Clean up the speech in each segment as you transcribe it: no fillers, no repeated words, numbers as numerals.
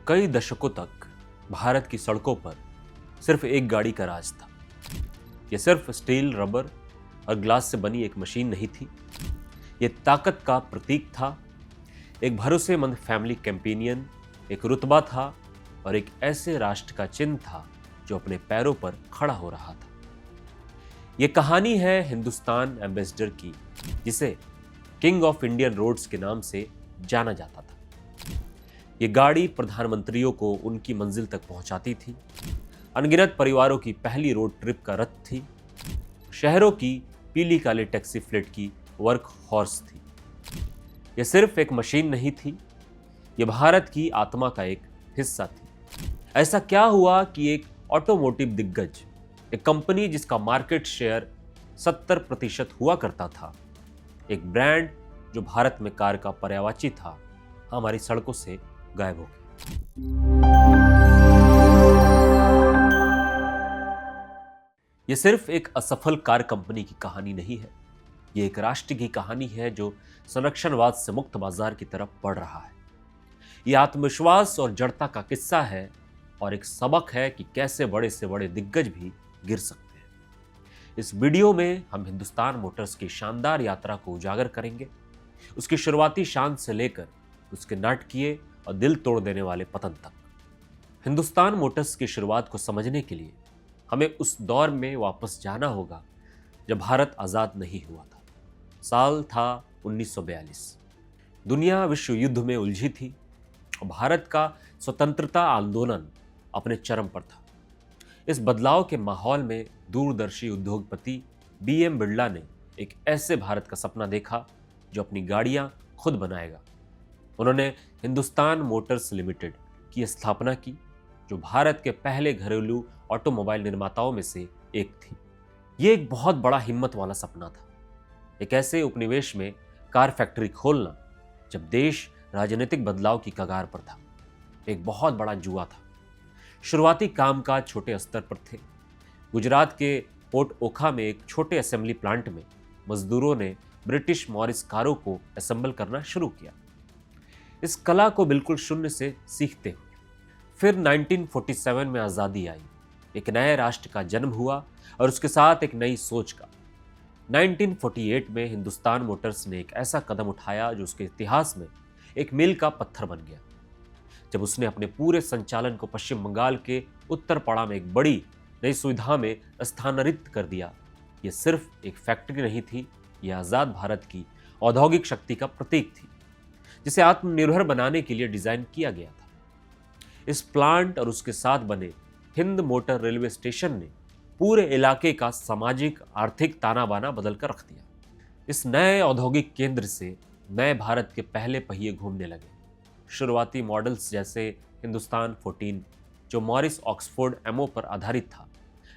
कई दशकों तक भारत की सड़कों पर सिर्फ एक गाड़ी का राज था। यह सिर्फ स्टील, रबर और ग्लास से बनी एक मशीन नहीं थी। यह ताकत का प्रतीक था, एक भरोसेमंद फैमिली कैंपेनियन, एक रुतबा था और एक ऐसे राष्ट्र का चिन्ह था जो अपने पैरों पर खड़ा हो रहा था। यह कहानी है हिंदुस्तान एम्बेसडर की, जिसे किंग ऑफ इंडियन रोड्स के नाम से जाना जाता था। यह गाड़ी प्रधानमंत्रियों को उनकी मंजिल तक पहुंचाती थी, अनगिनत परिवारों की पहली रोड ट्रिप का रथ थी, शहरों की पीली काले टैक्सी फ्लीट की वर्क हॉर्स थी। यह सिर्फ एक मशीन नहीं थी, यह भारत की आत्मा का एक हिस्सा थी। ऐसा क्या हुआ कि एक ऑटोमोटिव दिग्गज, एक कंपनी जिसका मार्केट शेयर 70% हुआ करता था, एक ब्रांड जो भारत में कार का पर्यायवाची था, हमारी सड़कों से गायब हो गया। यह सिर्फ एक असफल कार कंपनी की कहानी नहीं है, यह एक राष्ट्र की कहानी है जो संरक्षणवाद से मुक्त बाजार की तरफ बढ़ रहा है। यह आत्मविश्वास और जड़ता का किस्सा है और एक सबक है कि कैसे बड़े से बड़े दिग्गज भी गिर सकते हैं। इस वीडियो में हम हिंदुस्तान मोटर्स की शानदार यात्रा को उजागर करेंगे, उसकी शुरुआती शान से लेकर उसके नाटकीय और दिल तोड़ देने वाले पतन तक। हिंदुस्तान मोटर्स की शुरुआत को समझने के लिए हमें उस दौर में वापस जाना होगा जब भारत आज़ाद नहीं हुआ था। साल था 1942। दुनिया विश्व युद्ध में उलझी थी और भारत का स्वतंत्रता आंदोलन अपने चरम पर था। इस बदलाव के माहौल में दूरदर्शी उद्योगपति बीएम बिरला ने एक ऐसे भारत का सपना देखा जो अपनी गाड़ियां खुद बनाएगा। उन्होंने हिंदुस्तान मोटर्स लिमिटेड की स्थापना की, जो भारत के पहले घरेलू ऑटोमोबाइल निर्माताओं में से एक थी। यह एक बहुत बड़ा हिम्मत वाला सपना था, एक ऐसे उपनिवेश में कार फैक्ट्री खोलना जब देश राजनीतिक बदलाव की कगार पर था। एक बहुत बड़ा जुआ था। शुरुआती कामकाज छोटे स्तर पर थे। गुजरात के पोर्ट ओखा में एक छोटे असेंबली प्लांट में मजदूरों ने ब्रिटिश मॉरिस कारों को असेंबल करना शुरू किया, इस कला को बिल्कुल शून्य से सीखते हुए। फिर 1947 में आज़ादी आई, एक नए राष्ट्र का जन्म हुआ और उसके साथ एक नई सोच का। 1948 में हिंदुस्तान मोटर्स ने एक ऐसा कदम उठाया जो उसके इतिहास में एक मील का पत्थर बन गया, जब उसने अपने पूरे संचालन को पश्चिम बंगाल के उत्तरपाड़ा में एक बड़ी नई सुविधा में स्थानांतरित कर दिया। यह सिर्फ एक फैक्ट्री नहीं थी, यह आज़ाद भारत की औद्योगिक शक्ति का प्रतीक थी, जिसे आत्मनिर्भर बनाने के लिए डिजाइन किया गया था। इस प्लांट और उसके साथ बने हिंद मोटर रेलवे स्टेशन ने पूरे इलाके का सामाजिक आर्थिक ताना बाना बदल कर रख दिया। इस नए औद्योगिक केंद्र से नए भारत के पहले पहिए घूमने लगे। शुरुआती मॉडल्स जैसे हिंदुस्तान 14, जो मॉरिस ऑक्सफोर्ड एमओ पर आधारित था,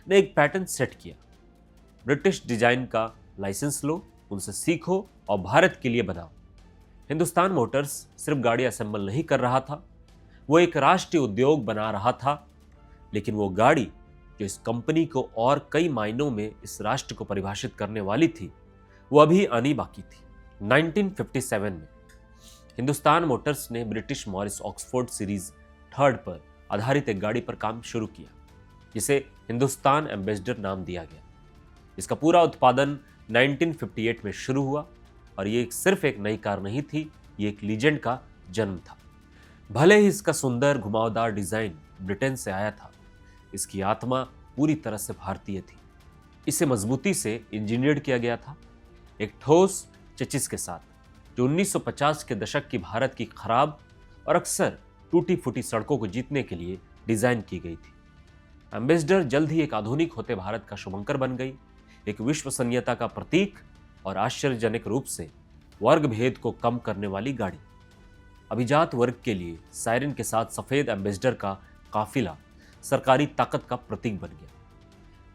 ने एक पैटर्न सेट किया। ब्रिटिश डिजाइन का लाइसेंस लो, उनसे सीखो और भारत के लिए बनाओ। हिंदुस्तान मोटर्स सिर्फ गाड़ी असेंबल नहीं कर रहा था, वो एक राष्ट्रीय उद्योग बना रहा था। लेकिन वो गाड़ी जो इस कंपनी को और कई मायनों में इस राष्ट्र को परिभाषित करने वाली थी, वो अभी आनी बाकी थी। 1957 में हिंदुस्तान मोटर्स ने ब्रिटिश मॉरिस ऑक्सफोर्ड सीरीज 3 पर आधारित एक गाड़ी पर काम शुरू किया, जिसे हिंदुस्तान एम्बेसडर नाम दिया गया। इसका पूरा उत्पादन 1958 में शुरू हुआ और ये सिर्फ एक नई कार नहीं थी, ये एक लीजेंड का जन्म था। भले ही इसका सुंदर घुमावदार डिजाइन ब्रिटेन से आया था, इसकी आत्मा पूरी तरह से भारतीय थी। इसे मजबूती से इंजीनियर्ड किया गया था, एक ठोस चेसिस के साथ, जो 1950 के दशक की भारत की खराब और अक्सर टूटी फूटी सड़कों को जीतने के लिए डिजाइन की गई थी। एम्बेसडर जल्द ही एक आधुनिक होते भारत का शुभंकर बन गई, एक विश्वसनीयता का प्रतीक और आश्चर्यजनक रूप से वर्ग भेद को कम करने वाली गाड़ी। अभिजात वर्ग के लिए सायरन के साथ सफेद एम्बेसडर का काफिला सरकारी ताकत का प्रतीक बन गया।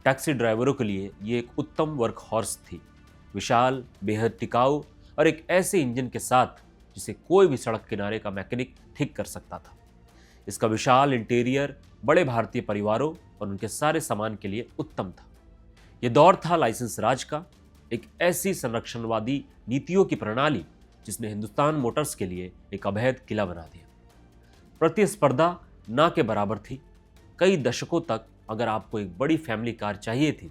टैक्सी ड्राइवरों के लिए ये एक उत्तम वर्क हॉर्स थी, विशाल, बेहद टिकाऊ और एक ऐसे इंजन के साथ जिसे कोई भी सड़क किनारे का मैकेनिक ठीक कर सकता था। इसका विशाल इंटीरियर बड़े भारतीय परिवारों और उनके सारे सामान के लिए उत्तम था। यह दौर था लाइसेंस राज का, एक ऐसी संरक्षणवादी नीतियों की प्रणाली जिसने हिंदुस्तान मोटर्स के लिए एक अभेद किला बना दिया। प्रतिस्पर्धा ना के बराबर थी। कई दशकों तक अगर आपको एक बड़ी फैमिली कार चाहिए थी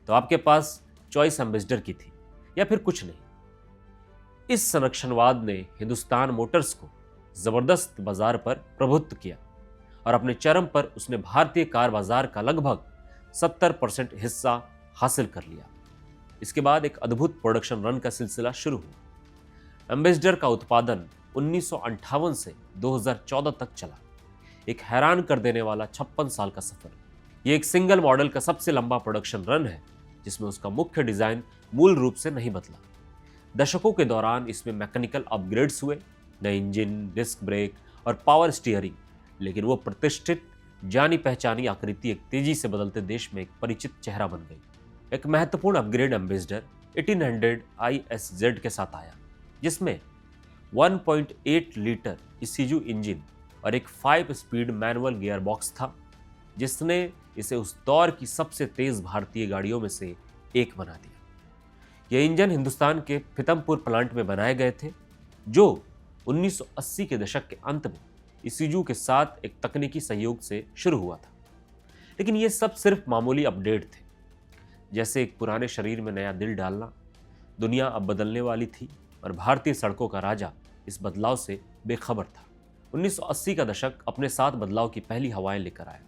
तो आपके पास चॉइस एम्बेसडर की थी या फिर कुछ नहीं। इस संरक्षणवाद ने हिंदुस्तान मोटर्स को जबरदस्त बाजार पर प्रभुत्व किया और अपने चरम पर उसने भारतीय कार बाजार का लगभग 70% हिस्सा हासिल कर लिया। इसके बाद एक अद्भुत प्रोडक्शन रन का सिलसिला शुरू हुआ। एम्बेसडर का उत्पादन 1958 से 2014 तक चला। एक हैरान कर देने वाला 56 साल का सफर। यह एक सिंगल मॉडल का सबसे लंबा प्रोडक्शन रन है जिसमें उसका मुख्य डिजाइन मूल रूप से नहीं बदला। दशकों के दौरान इसमें मैकेनिकल अपग्रेड्स हुए, नए इंजन, डिस्क ब्रेक और पावर स्टीयरिंग, लेकिन वो प्रतिष्ठित जानी पहचानी आकृति एक तेजी से बदलते देश में एक परिचित चेहरा बन गई। एक महत्वपूर्ण अपग्रेड एम्बेसडर 1800 ISZ के साथ आया, जिसमें 1.8 लीटर इसूजू इंजन और एक 5 स्पीड मैनुअल गियर बॉक्स था, जिसने इसे उस दौर की सबसे तेज भारतीय गाड़ियों में से एक बना दिया। यह इंजन हिंदुस्तान के पीतमपुर प्लांट में बनाए गए थे, जो 1980 के दशक के अंत में इसूजू के साथ एक तकनीकी सहयोग से शुरू हुआ था। लेकिन ये सब सिर्फ मामूली अपडेट थे, जैसे एक पुराने शरीर में नया दिल डालना। दुनिया अब बदलने वाली थी और भारतीय सड़कों का राजा इस बदलाव से बेखबर था। 1980 का दशक अपने साथ बदलाव की पहली हवाएं लेकर आया।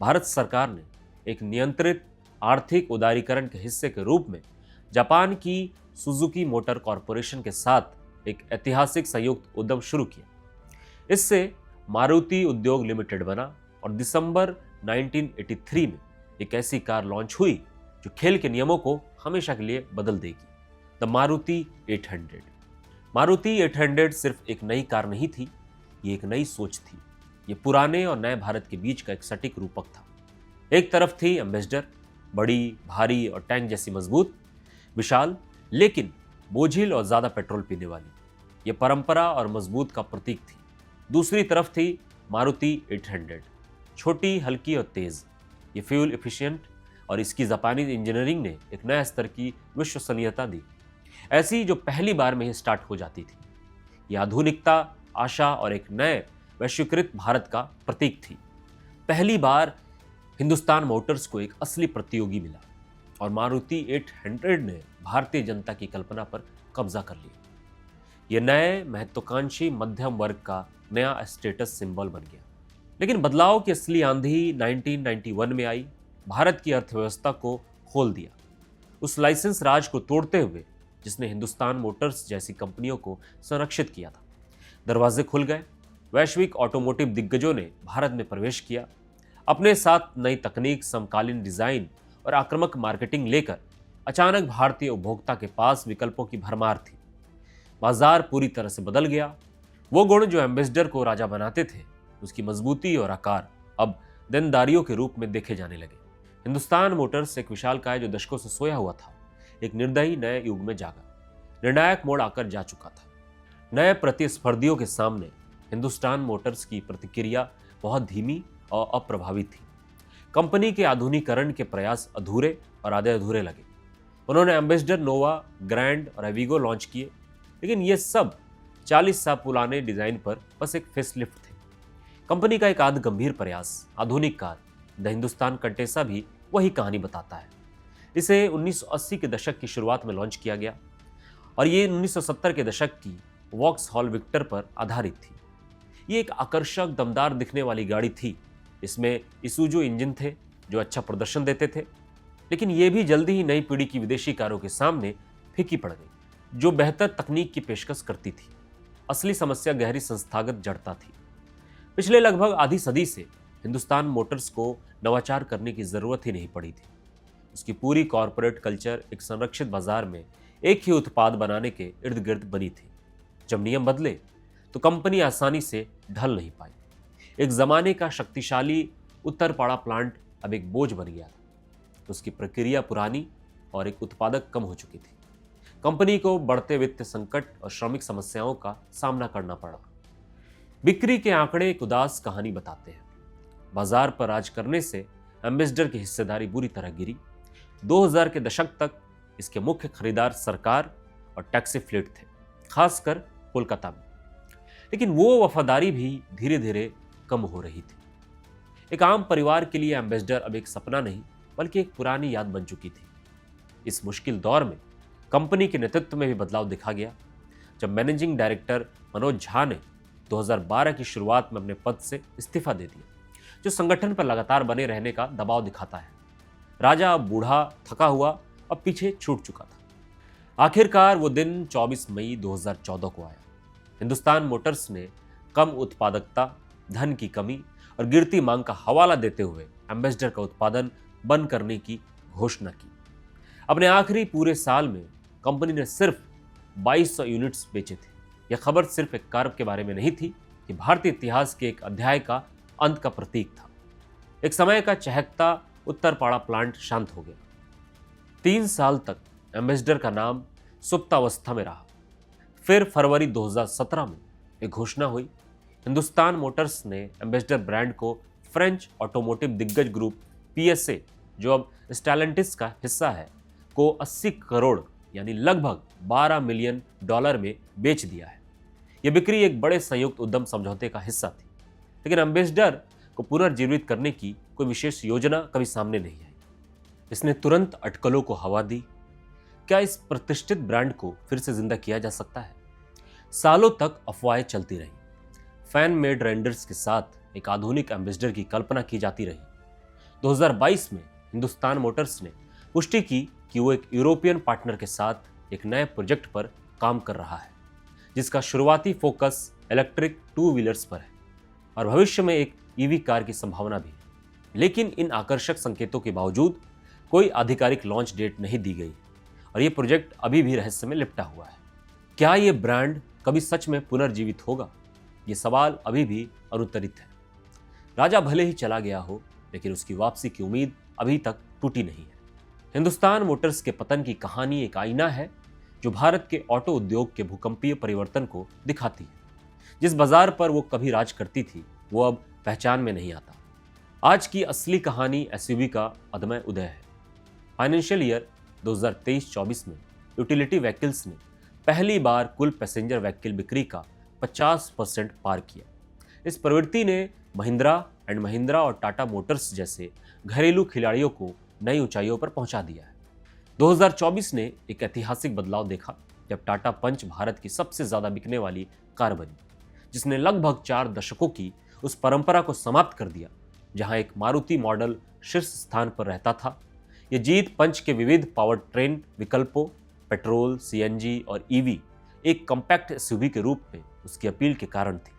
भारत सरकार ने एक नियंत्रित आर्थिक उदारीकरण के हिस्से के रूप में जापान की सुजुकी मोटर कॉरपोरेशन के साथ एक ऐतिहासिक संयुक्त उद्यम शुरू किया। इससे मारुति उद्योग लिमिटेड बना और दिसंबर 1983 में एक ऐसी कार लॉन्च हुई जो खेल के नियमों को हमेशा के लिए बदल देगी, द मारुति 800। मारुति 800 सिर्फ एक नई कार नहीं थी, ये एक नई सोच थी। ये पुराने और नए भारत के बीच का एक सटीक रूपक था। एक तरफ थी एम्बेसडर, बड़ी, भारी और टैंक जैसी मजबूत, विशाल, लेकिन बोझिल और ज्यादा पेट्रोल पीने वाली। ये परंपरा और मजबूत का प्रतीक थी। दूसरी तरफ थी मारुति 800, छोटी, हल्की और तेज। ये फ्यूल एफिशिएंट और इसकी जापानी इंजीनियरिंग ने एक नए स्तर की विश्वसनीयता दी, ऐसी जो पहली बार में ही स्टार्ट हो जाती थी। ये आधुनिकता, आशा और एक नए वैश्वीकृत भारत का प्रतीक थी। पहली बार हिंदुस्तान मोटर्स को एक असली प्रतियोगी मिला और मारुति 800 ने भारतीय जनता की कल्पना पर कब्जा कर लिया। ये नए महत्वाकांक्षी मध्यम वर्ग का नया स्टेटस सिंबल बन गया। लेकिन बदलाव की असली आंधी 1991 में आई, भारत की अर्थव्यवस्था को खोल दिया। उस लाइसेंस राज को तोड़ते हुए जिसने हिंदुस्तान मोटर्स जैसी कंपनियों को संरक्षित किया था। दरवाजे खुल गए। वैश्विक ऑटोमोटिव दिग्गजों ने भारत में प्रवेश किया, अपने साथ नई तकनीक, समकालीन डिजाइन और आक्रामक मार्केटिंग लेकर। अचानक भारतीय उपभोक्ता के पास विकल्पों की भरमार थी। बाजार पूरी तरह से बदल गया। वो गुण जो एम्बेसडर को राजा बनाते थे, उसकी मजबूती और आकार अब देनदारियों के रूप में देखे जाने लगे। हिंदुस्तान मोटर्स एक विशालकाय जो दशकों से सोया हुआ था, एक निर्दयी नए युग में जागा। निर्णायक मोड़ आकर जा चुका था। नए प्रतिस्पर्धियों के सामने हिंदुस्तान मोटर्स की प्रतिक्रिया बहुत धीमी और अप्रभावी थी। कंपनी के आधुनिकीकरण के प्रयास अधूरे और आधे अधूरे लगे। उन्होंने एम्बेसडर, नोवा, ग्रैंड और एविगो लॉन्च किए, लेकिन ये सब 40 साल पुराने डिजाइन पर बस एक फेसलिफ्ट थे। कंपनी का एक आध गंभीर प्रयास, आधुनिक कार द हिंदुस्तान कंटेसा, भी वही कहानी बताता है। इसे 1980 के दशक की शुरुआत में लॉन्च किया गया और ये 1970 के दशक की वॉक्सहॉल विक्टर पर आधारित थी। ये एक आकर्षक, दमदार दिखने वाली गाड़ी थी। इसमें इसूजू इंजन थे जो अच्छा प्रदर्शन देते थे, लेकिन ये भी जल्दी ही नई पीढ़ी की विदेशी कारों के सामने फीकी पड़ गई, जो बेहतर तकनीक की पेशकश करती थी। असली समस्या गहरी संस्थागत जड़ता थी। पिछले लगभग आधी सदी से हिंदुस्तान मोटर्स को नवाचार करने की जरूरत ही नहीं पड़ी थी। उसकी पूरी कॉरपोरेट कल्चर एक संरक्षित बाजार में एक ही उत्पाद बनाने के इर्द गिर्द बनी थी। जब नियम बदले तो कंपनी आसानी से ढल नहीं पाई। एक जमाने का शक्तिशाली उत्तरपाड़ा प्लांट अब एक बोझ बन गया था। उसकी प्रक्रिया पुरानी और एक उत्पादक कम हो चुकी थी। कंपनी को बढ़ते वित्त संकट और श्रमिक समस्याओं का सामना करना पड़ा। बिक्री के आंकड़े एक उदास कहानी बताते हैं। बाजार पर राज करने से एम्बेसडर की हिस्सेदारी बुरी तरह गिरी। 2000 के दशक तक इसके मुख्य खरीदार सरकार और टैक्सी फ्लीट थे, खासकर कोलकाता में। लेकिन वो वफादारी भी धीरे धीरे कम हो रही थी। एक आम परिवार के लिए एम्बेसडर अब एक सपना नहीं बल्कि एक पुरानी याद बन चुकी थी। इस मुश्किल दौर में कंपनी के नेतृत्व में भी बदलाव दिखा गया जब मैनेजिंग डायरेक्टर मनोज झा ने 2012 की शुरुआत में अपने पद से इस्तीफा दे दिया, जो संगठन पर लगातार बने रहने का दबाव दिखाता है। राजा अब बूढ़ा, थका हुआ और पीछे छूट चुका था। आखिरकार वो दिन 24 मई 2014 को आया। हिंदुस्तान मोटर्स ने कम उत्पादकता, धन की कमी और गिरती मांग का हवाला देते हुए एम्बेसडर का उत्पादन बंद करने की घोषणा की। अपने आखिरी पूरे साल में कंपनी ने सिर्फ 2200 यूनिट्स बेचे थे। यह खबर सिर्फ एक कार के बारे में नहीं थी, कि भारतीय इतिहास के एक अध्याय का अंत का प्रतीक था। एक समय का चहकता उत्तरपाड़ा प्लांट शांत हो गया। 3 साल तक एम्बेसडर का नाम सुप्तावस्था में रहा। फिर फरवरी 2017 में एक घोषणा हुई। हिंदुस्तान मोटर्स ने एम्बेसडर ब्रांड को फ्रेंच ऑटोमोटिव दिग्गज ग्रुप PSA, जो अब स्टेलेंटिस का हिस्सा है, को 80 करोड़ यानी लगभग $12 मिलियन में बेच दिया है। यह बिक्री एक बड़े संयुक्त उद्यम समझौते का हिस्सा थी, लेकिन एम्बेसडर को पुनर्जीवित करने की कोई विशेष योजना कभी सामने नहीं आई। इसने तुरंत अटकलों को हवा दी। क्या इस प्रतिष्ठित ब्रांड को फिर से जिंदा किया जा सकता है? सालों तक अफवाहें चलती रही। फैन मेड रेंडर्स के साथ एक आधुनिक एम्बेसडर की कल्पना की जाती रही। 2022 में हिंदुस्तान मोटर्स ने पुष्टि की कि वो एक यूरोपियन पार्टनर के साथ एक नए प्रोजेक्ट पर काम कर रहा है, जिसका शुरुआती फोकस इलेक्ट्रिक 2 व्हीलर्स पर है और भविष्य में एक EV कार की संभावना भी है। लेकिन इन आकर्षक संकेतों के बावजूद कोई आधिकारिक लॉन्च डेट नहीं दी गई और ये प्रोजेक्ट अभी भी रहस्य में लिपटा हुआ है। क्या ये ब्रांड कभी सच में पुनर्जीवित होगा? ये सवाल अभी भी अनुत्तरित है। राजा भले ही चला गया हो, लेकिन उसकी वापसी की उम्मीद अभी तक टूटी नहीं है। हिंदुस्तान मोटर्स के पतन की कहानी एक आईना है जो भारत के ऑटो उद्योग के भूकंपीय परिवर्तन को दिखाती है। जिस बाजार पर वो कभी राज करती थी, वो अब पहचान में नहीं आता। आज की असली कहानी SUV का अदम्य उदय है। फाइनेंशियल ईयर 2023-24 में यूटिलिटी व्हीकल्स ने पहली बार कुल पैसेंजर व्हीकल बिक्री का 50% पार किया। इस प्रवृत्ति ने महिंद्रा एंड महिंद्रा और टाटा मोटर्स जैसे घरेलू खिलाड़ियों को नई ऊंचाइयों पर पहुंचा दिया है। 2024 ने एक ऐतिहासिक बदलाव देखा जब टाटा पंच भारत की सबसे ज्यादा बिकने वाली कार बनी, जिसने लगभग 4 दशकों की उस परंपरा को समाप्त कर दिया जहां एक मारुति मॉडल शीर्ष स्थान पर रहता था। यह जीत पंच के विविध पावर ट्रेन विकल्पों, पेट्रोल, CNG और EV एक कॉम्पैक्ट SUV के रूप में उसकी अपील के कारण थी।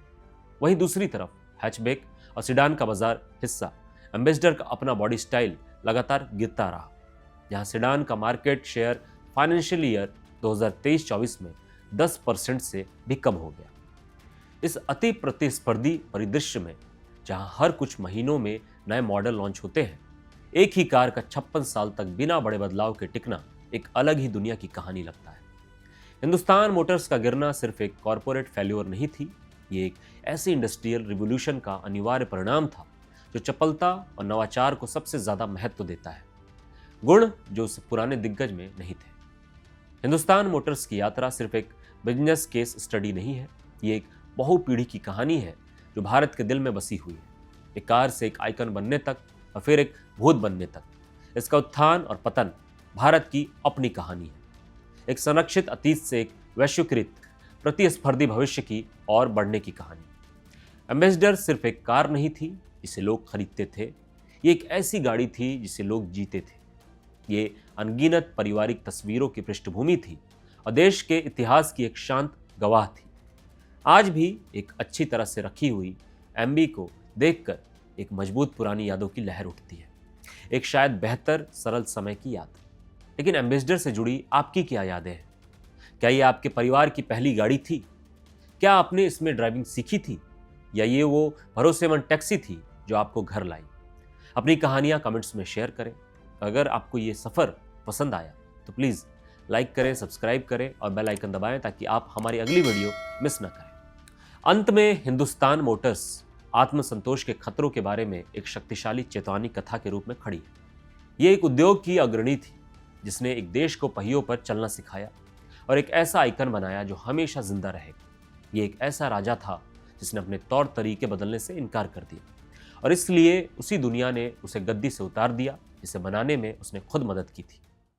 वहीं दूसरी तरफ हैचबैक और सिडान का बाजार हिस्सा एम्बेसडर का अपना बॉडी स्टाइल लगातार गिरता रहा, जहां सिडान का मार्केट शेयर फाइनेंशियल ईयर 2023-24 में 10% से भी कम हो गया। इस अति प्रतिस्पर्धी परिदृश्य में जहां हर कुछ महीनों में नए मॉडल लॉन्च होते हैं, एक ही कार का 56 साल तक बिना बड़े बदलाव के टिकना एक अलग ही दुनिया की कहानी लगता है। हिंदुस्तान मोटर्स का गिरना सिर्फ एक कॉरपोरेट फेल्योर नहीं थी, ये एक ऐसी इंडस्ट्रियल रिवोल्यूशन का अनिवार्य परिणाम था जो चपलता और नवाचार को सबसे ज्यादा महत्व देता है, गुण जो उस पुराने दिग्गज में नहीं थे। हिंदुस्तान मोटर्स की यात्रा सिर्फ एक बिजनेस केस स्टडी नहीं है, ये एक बहुपीढ़ी की कहानी है जो भारत के दिल में बसी हुई है। एक कार से एक आइकन बनने तक और फिर एक भूत बनने तक, इसका उत्थान और पतन भारत की अपनी कहानी है। एक संरक्षित अतीत से एक वैश्वीकृत प्रतिस्पर्धी भविष्य की ओर बढ़ने की कहानी। एम्बेसडर सिर्फ एक कार नहीं थी जिसे लोग खरीदते थे, ये एक ऐसी गाड़ी थी जिसे लोग जीते थे। ये अनगिनत पारिवारिक तस्वीरों की पृष्ठभूमि थी और देश के इतिहास की एक शांत गवाह थी। आज भी एक अच्छी तरह से रखी हुई MB को देखकर एक मजबूत पुरानी यादों की लहर उठती है, एक शायद बेहतर सरल समय की याद। लेकिन एम्बेसडर से जुड़ी आपकी क्या यादें हैं? क्या ये आपके परिवार की पहली गाड़ी थी? क्या आपने इसमें ड्राइविंग सीखी थी, या ये वो भरोसेमंद टैक्सी थी जो आपको घर लाई? अपनी कहानियां कमेंट्स में शेयर करें। अगर आपको ये सफ़र पसंद आया तो प्लीज़ लाइक करें, सब्सक्राइब करें और बेल आइकन दबाएं ताकि आप हमारी अगली वीडियो मिस ना करें। अंत में हिंदुस्तान मोटर्स आत्मसंतोष के खतरों के बारे में एक शक्तिशाली चेतावनी कथा के रूप में खड़ी है। ये एक उद्योग की अग्रणी थी जिसने एक देश को पहियों पर चलना सिखाया और एक ऐसा आइकन बनाया जो हमेशा जिंदा रहेगा। ये एक ऐसा राजा था जिसने अपने तौर तरीके बदलने से इनकार कर दिया और इसलिए उसी दुनिया ने उसे गद्दी से उतार दिया जिसे बनाने में उसने खुद मदद की थी।